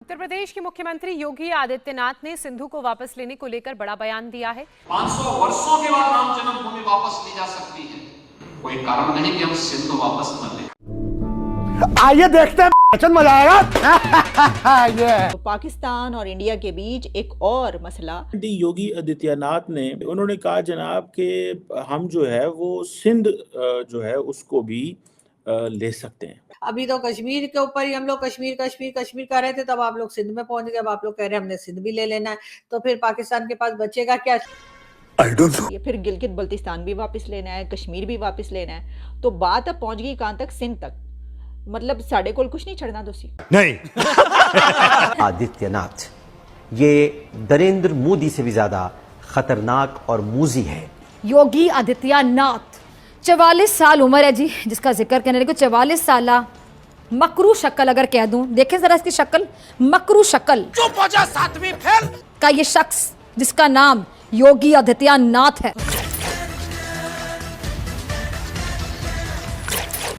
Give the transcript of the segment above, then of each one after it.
उत्तर प्रदेश के मुख्यमंत्री योगी आदित्यनाथ ने सिंधु को वापस लेने को लेकर बड़ा बयान दिया है। 500 वर्षों के बाद राम जन्मभूमि वापस ली जा सकती है, कोई कारण नहीं कि हम सिंधु वापस न लें। आइए देखते हैं, मजा आएगा। तो पाकिस्तान और इंडिया के बीच एक और मसला। योगी आदित्यनाथ ने उन्होंने कहा जनाब कि हम जो है वो सिंध जो है उसको भी ले सकते हैं। अभी तो कश्मीर के ऊपर ही हम लोग कश्मीर कर रहे थे, तब आप लोग सिंध में पहुंच गए। अब आप लोग कह रहे हैं हमने सिंध भी ले लेना है, तो फिर पाकिस्तान के पास बचेगा क्या? ये फिर गिलगित बल्तिस्तान भी वापस लेना है, कश्मीर भी वापस लेना है। तो बात अब पहुंच गई कहां तक? सिंध तक। मतलब साढ़े को कुछ नहीं छड़ना दोसी नहीं। आदित्यनाथ ये नरेंद्र मोदी से भी ज्यादा खतरनाक और मूजी है। योगी आदित्यनाथ 44 साल उम्र है जी, जिसका जिक्र करने को 44 साल मकरू शक्ल अगर कह दूं, देखें जरा इसकी शक्ल, मकरू शक्ल का ये शख्स जिसका नाम योगी आदित्यनाथ है।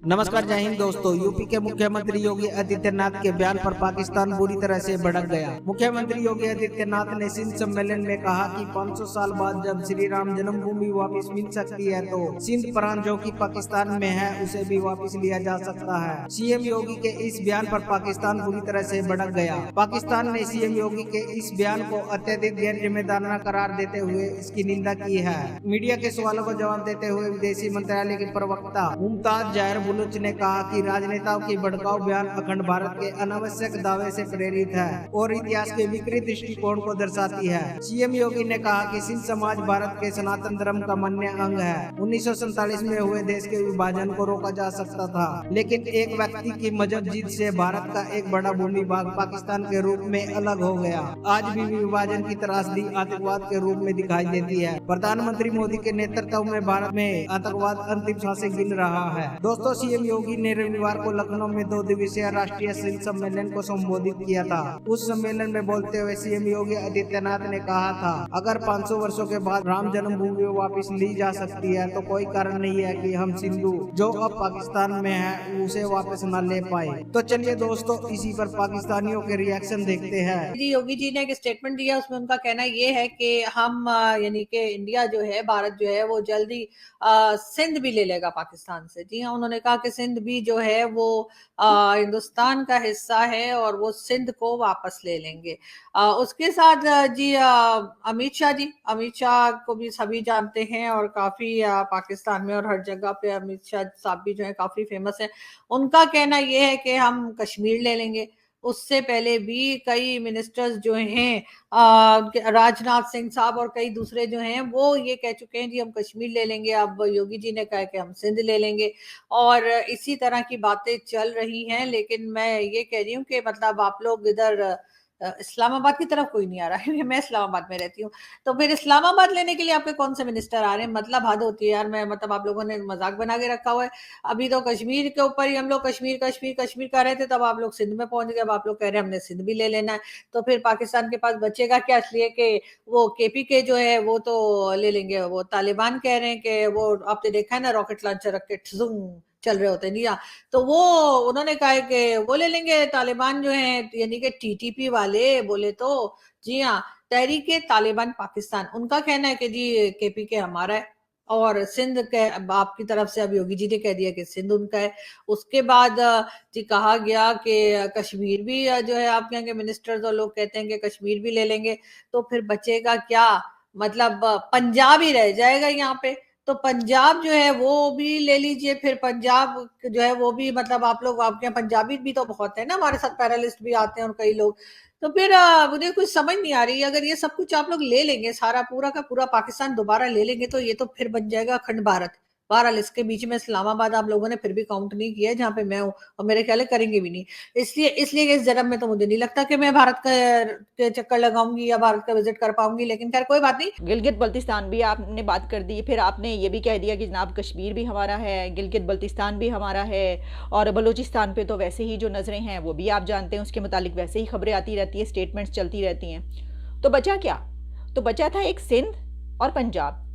नमस्कार, जय हिंद दोस्तों। यूपी के मुख्यमंत्री योगी आदित्यनाथ के बयान पर पाकिस्तान बुरी तरह से भड़क गया। मुख्यमंत्री योगी आदित्यनाथ ने सिंध सम्मेलन में कहा कि 500 साल बाद जब श्री राम जन्मभूमि वापस मिल सकती है तो सिंध प्रांत जो कि पाकिस्तान में है उसे भी वापस लिया जा सकता है। सीएम योगी के इस बयान पर पाकिस्तान बुरी तरह से भड़क गया। पाकिस्तान ने सीएम योगी के इस बयान को अत्यधिक गैर जिम्मेदाराना करार देते हुए इसकी निंदा की है। मीडिया के सवालों को जवाब देते हुए विदेशी मंत्रालय के प्रवक्ता मुमताज जहर बुलूच ने कहा कि राजनेताओं की भड़काऊ बयान अखंड भारत के अनावश्यक दावे से प्रेरित है और इतिहास के विकृत दृष्टिकोण को दर्शाती है। सीएम योगी ने कहा कि सिंध समाज भारत के सनातन धर्म का मान्य अंग है। 1947 में हुए देश के विभाजन को रोका जा सकता था, लेकिन एक व्यक्ति की मजहब जिद से भारत का एक बड़ा भूमि भाग पाकिस्तान के रूप में अलग हो गया। आज भी विभाजन की त्रासदी आतंकवाद के रूप में दिखाई देती है। प्रधानमंत्री मोदी के नेतृत्व में भारत में आतंकवाद अंतिम सांसें गिन रहा है। दोस्तों, सीएम योगी ने रविवार को लखनऊ में 2 दिवसीय राष्ट्रीय सिंध सम्मेलन को संबोधित किया था। उस सम्मेलन में बोलते हुए सीएम योगी आदित्यनाथ ने कहा था, अगर 500 वर्षों के बाद राम जन्मभूमि वापस ली जा सकती है तो कोई कारण नहीं है कि हम सिंधु जो अब पाकिस्तान में है उसे वापस न ले पाए। तो चलिए दोस्तों, इसी पर पाकिस्तानियों के रिएक्शन देखते हैं। जी, योगी जी ने एक स्टेटमेंट दिया, उसमें उनका कहना ये है कि हम यानी कि इंडिया जो है, भारत जो है वो जल्दी सिंध भी ले लेगा पाकिस्तान से। जी हाँ, उन्होंने कहा कि सिंध भी जो है वो हिंदुस्तान का हिस्सा है और वो सिंध को वापस ले लेंगे। उसके साथ जी अमित शाह को भी सभी जानते हैं और काफी पाकिस्तान में और हर जगह पे अमित शाह साहब भी जो है काफी फेमस है। उनका कहना ये है कि हम कश्मीर ले लेंगे। उससे पहले भी कई मिनिस्टर्स जो हैं, राजनाथ सिंह साहब और कई दूसरे जो हैं, वो ये कह चुके हैं जी हम कश्मीर ले लेंगे। अब योगी जी ने कहा कि हम सिंध ले लेंगे और इसी तरह की बातें चल रही हैं। लेकिन मैं ये कह रही हूँ कि मतलब आप लोग इधर इस्लामाबाद की तरफ कोई नहीं आ रहा है। मैं इस्लामाबाद में रहती हूँ, तो फिर इस्लामाबाद लेने के लिए आपके कौन से मिनिस्टर आ रहे हैं? मतलब हद होती है यार। मैं मतलब आप लोगों ने मजाक बना के रखा हुआ है। अभी तो कश्मीर के ऊपर ही हम लोग कश्मीर कर रहे थे, तब आप लोग सिंध में पहुंच गए। अब आप लोग कह रहे हैं हमने सिंध भी ले लेना है, तो फिर पाकिस्तान के पास बचेगा क्या? इसलिए कि वो केपी के जो है वो तो ले लेंगे। वो तालिबान कह रहे हैं कि वो, आपने देखा है ना, रॉकेट लॉन्चर रख के चल रहे होते हैं जी हाँ, तो वो उन्होंने कहा है कि वो ले लेंगे। तालिबान जो है यानी कि टीटीपी वाले बोले तो जी हाँ, तहरीके तालिबान पाकिस्तान, उनका कहना है कि जी केपी के हमारा है और सिंध के आपकी तरफ से अब योगी जी ने कह दिया कि सिंध उनका है। उसके बाद जी कहा गया कि कश्मीर भी जो है, आपके यहाँ के मिनिस्टर्स और लोग कहते हैं कि कश्मीर भी ले लेंगे। तो फिर बचेगा क्या? मतलब पंजाब ही रह जाएगा यहाँ पे। तो पंजाब जो है वो भी ले लीजिए। फिर पंजाब जो है वो भी, मतलब आप लोग, आपके यहाँ पंजाबी भी तो बहुत है ना, हमारे साथ पैरालिस्ट भी आते हैं और कई लोग। तो फिर मुझे कुछ समझ नहीं आ रही। अगर ये सब कुछ आप लोग ले लेंगे, सारा पूरा का पूरा पाकिस्तान दोबारा ले लेंगे, तो ये तो फिर बन जाएगा अखंड भारत। बहरहाल इसके बीच में इस्लामाबाद आप लोगों ने फिर भी काउंट नहीं किया जहाँ पे मैं हूँ, और मेरे ख्याल करेंगे भी नहीं। इसलिए इस जन्म में तो मुझे नहीं लगता कि मैं भारत के चक्कर लगाऊंगी या भारत का विजिट कर पाऊंगी। लेकिन खैर कोई बात नहीं। गिलगित बल्तिस्तान भी आपने बात कर दी, फिर आपने ये भी कह दिया कि जनाब कश्मीर भी हमारा है, गिलगित बल्तिस्तान भी हमारा है, और बलूचिस्तान पे तो वैसे ही जो नजरें हैं वो भी आप जानते हैं, उसके मुतालिक वैसे ही खबरें आती रहती है, स्टेटमेंट्स चलती रहती हैं। तो बचा क्या? तो बचा था एक सिंध और पंजाब।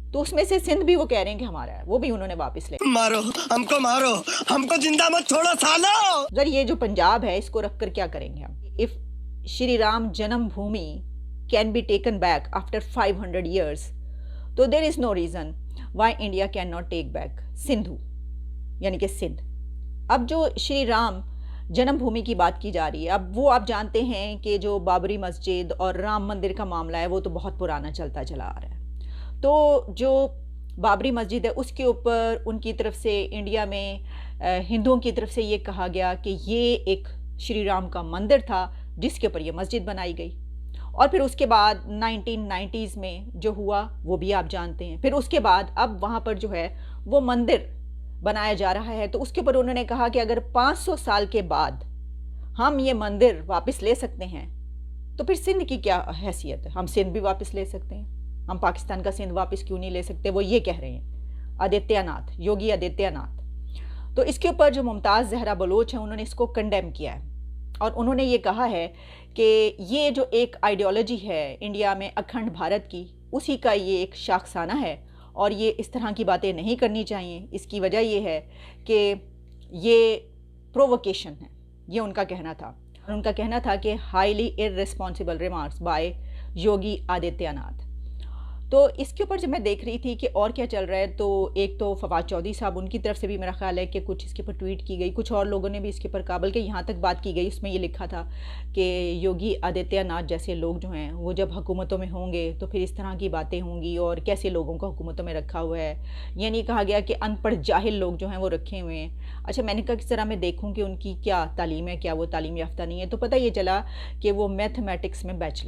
तो उसमें से सिंध भी वो कह रहे हैं कि हमारा है, वो भी उन्होंने वापस ले। मारो हमको जिंदा मत छोड़ो सालो। सर ये जो पंजाब है इसको रखकर क्या करेंगे हम? If Shri Ram Janmabhoomi can be taken back after 500 years, तो there is no reason why India can not take back Sindhu, यानी कि सिंध। अब जो श्री राम जन्मभूमि की बात की जा रही है, अब वो आप जानते हैं कि जो बाबरी मस्जिद और राम मंदिर का मामला है वो तो बहुत पुराना चलता चला आ रहा है। तो जो बाबरी मस्जिद है उसके ऊपर उनकी तरफ से इंडिया में हिंदुओं की तरफ से ये कहा गया कि ये एक श्री राम का मंदिर था जिसके ऊपर ये मस्जिद बनाई गई। और फिर उसके बाद 1990s में जो हुआ वो भी आप जानते हैं। फिर उसके बाद अब वहाँ पर जो है वो मंदिर बनाया जा रहा है, तो उसके ऊपर उन्होंने कहा कि अगर 500 साल के बाद हम ये मंदिर वापस ले सकते हैं तो फिर सिंध की क्या हैसियत है, हम सिंध भी वापस ले सकते हैं, हम पाकिस्तान का सिंध वापस क्यों नहीं ले सकते, वो ये कह रहे हैं आदित्यनाथ, योगी आदित्यनाथ। तो इसके ऊपर जो मुमताज़ जहरा बलोच हैं उन्होंने इसको कंडेम किया है और उन्होंने ये कहा है कि ये जो एक आइडियोलॉजी है इंडिया में अखंड भारत की, उसी का ये एक शाखसाना है और ये इस तरह की बातें नहीं करनी चाहिए। इसकी वजह ये है कि ये प्रोवोकेशन है, ये उनका कहना था। उनका कहना था कि highly irresponsible remarks bye Yogi Adityanath. तो इसके ऊपर जब मैं देख रही थी कि और क्या चल रहा है, तो एक तो फवाद चौधरी साहब, उनकी तरफ से भी मेरा ख्याल है कि कुछ इसके ऊपर ट्वीट की गई, कुछ और लोगों ने भी इसके ऊपर काबल के यहाँ तक बात की गई। उसमें ये लिखा था कि योगी आदित्यनाथ जैसे लोग जो हैं वो जब हुकूमतों में होंगे तो फिर इस तरह की बातें होंगी और कैसे लोगों को हुकूमतों में रखा हुआ है। ये नहीं कहा गया कि अनपढ़ जाहिल लोग जो हैं वो रखे हुए हैं। अच्छा, मैंने कहा किस तरह मैं देखूँ कि उनकी क्या तालीम है, क्या वो तालीम याफ्ता नहीं है, तो पता ये चला कि वो मैथमेटिक्स में बैचलर